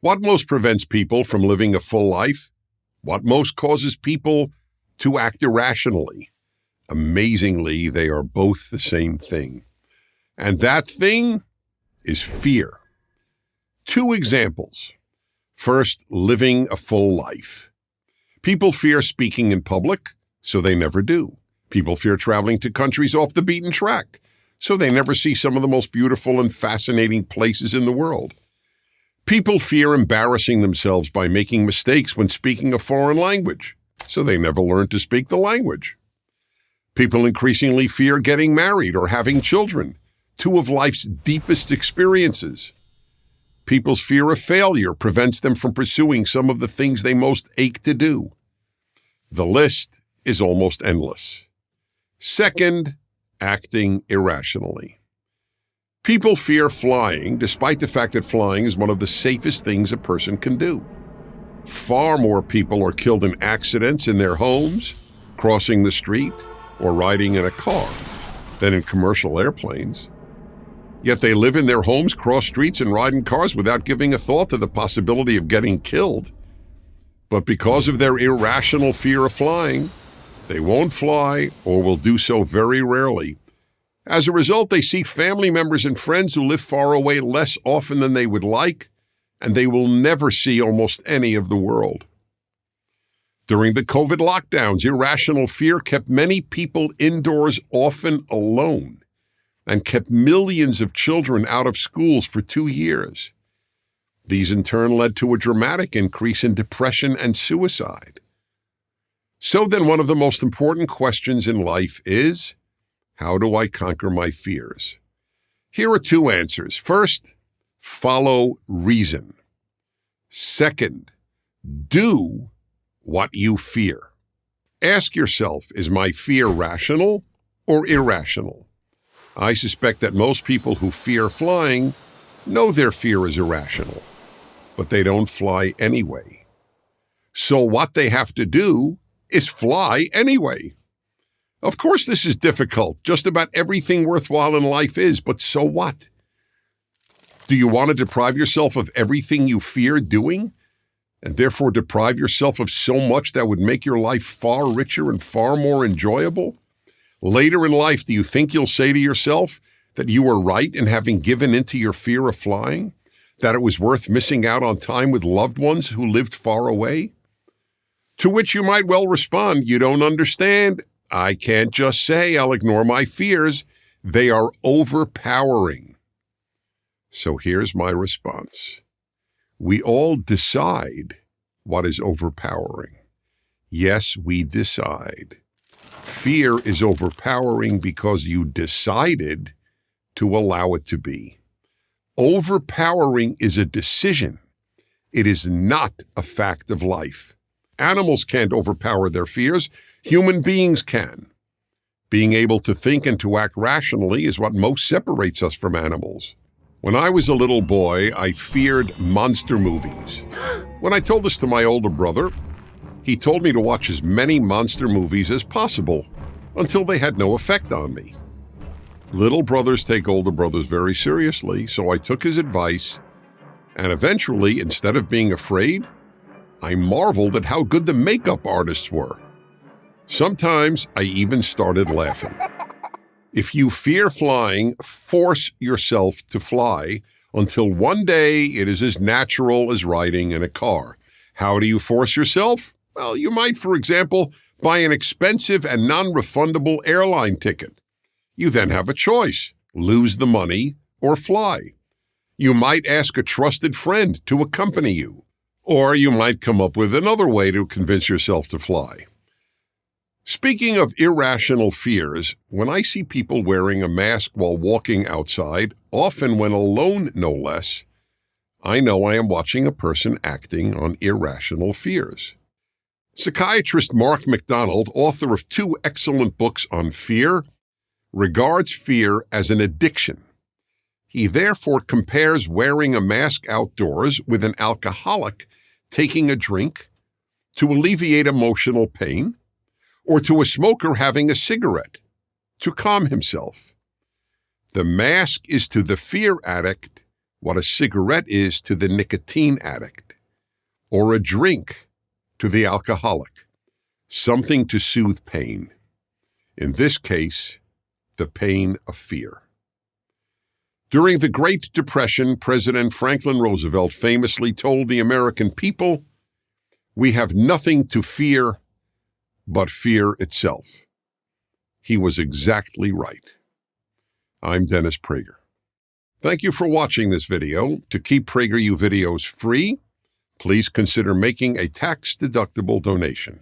What most prevents people from living a full life? What most causes people to act irrationally? Amazingly, they are both the same thing. And that thing is fear. Two examples. First, living a full life. People fear speaking in public, so they never do. People fear traveling to countries off the beaten track, so they never see some of the most beautiful and fascinating places in the world. People fear embarrassing themselves by making mistakes when speaking a foreign language, so they never learn to speak the language. People increasingly fear getting married or having children, two of life's deepest experiences. People's fear of failure prevents them from pursuing some of the things they most ache to do. The list is almost endless. Second, acting irrationally. People fear flying, despite the fact that flying is one of the safest things a person can do. Far more people are killed in accidents in their homes, crossing the street, or riding in a car than in commercial airplanes. Yet they live in their homes, cross streets, and ride in cars without giving a thought to the possibility of getting killed. But because of their irrational fear of flying, they won't fly or will do so very rarely. As a result, they see family members and friends who live far away less often than they would like, and they will never see almost any of the world. During the COVID lockdowns, irrational fear kept many people indoors, often alone, and kept millions of children out of schools for 2 years. These in turn led to a dramatic increase in depression and suicide. So then one of the most important questions in life is, how do I conquer my fears? Here are two answers. First, follow reason. Second, do what you fear. Ask yourself, is my fear rational or irrational? I suspect that most people who fear flying know their fear is irrational, but they don't fly anyway. So what they have to do is fly anyway. Of course, this is difficult. Just about everything worthwhile in life is, but so what? Do you want to deprive yourself of everything you fear doing, and therefore deprive yourself of so much that would make your life far richer and far more enjoyable? Later in life, do you think you'll say to yourself that you were right in having given into your fear of flying? That it was worth missing out on time with loved ones who lived far away? To which you might well respond, you don't understand. I can't just say I'll ignore my fears. They are overpowering. So here's my response. We all decide what is overpowering. Yes, we decide. Fear is overpowering because you decided to allow it to be. Overpowering is a decision. It is not a fact of life. Animals can't overpower their fears. Human beings can. Being able to think and to act rationally is what most separates us from animals. When I was a little boy, I feared monster movies. When I told this to my older brother, he told me to watch as many monster movies as possible until they had no effect on me. Little brothers take older brothers very seriously, so I took his advice, and eventually, instead of being afraid, I marveled at how good the makeup artists were. Sometimes I even started laughing. If you fear flying, force yourself to fly until one day it is as natural as riding in a car. How do you force yourself? Well, you might, for example, buy an expensive and non-refundable airline ticket. You then have a choice, lose the money or fly. You might ask a trusted friend to accompany you, or you might come up with another way to convince yourself to fly. Speaking of irrational fears, when I see people wearing a mask while walking outside, often when alone no less, I know I am watching a person acting on irrational fears. Psychiatrist Mark McDonald, author of 2 excellent books on fear, regards fear as an addiction. He therefore compares wearing a mask outdoors with an alcoholic taking a drink to alleviate emotional pain, or to a smoker having a cigarette to calm himself. The mask is to the fear addict what a cigarette is to the nicotine addict, or a drink to the alcoholic, something to soothe pain. In this case, the pain of fear. During the Great Depression, President Franklin Roosevelt famously told the American people, "We have nothing to fear but fear itself." He was exactly right. I'm Dennis Prager. Thank you for watching this video. To keep PragerU videos free, please consider making a tax-deductible donation.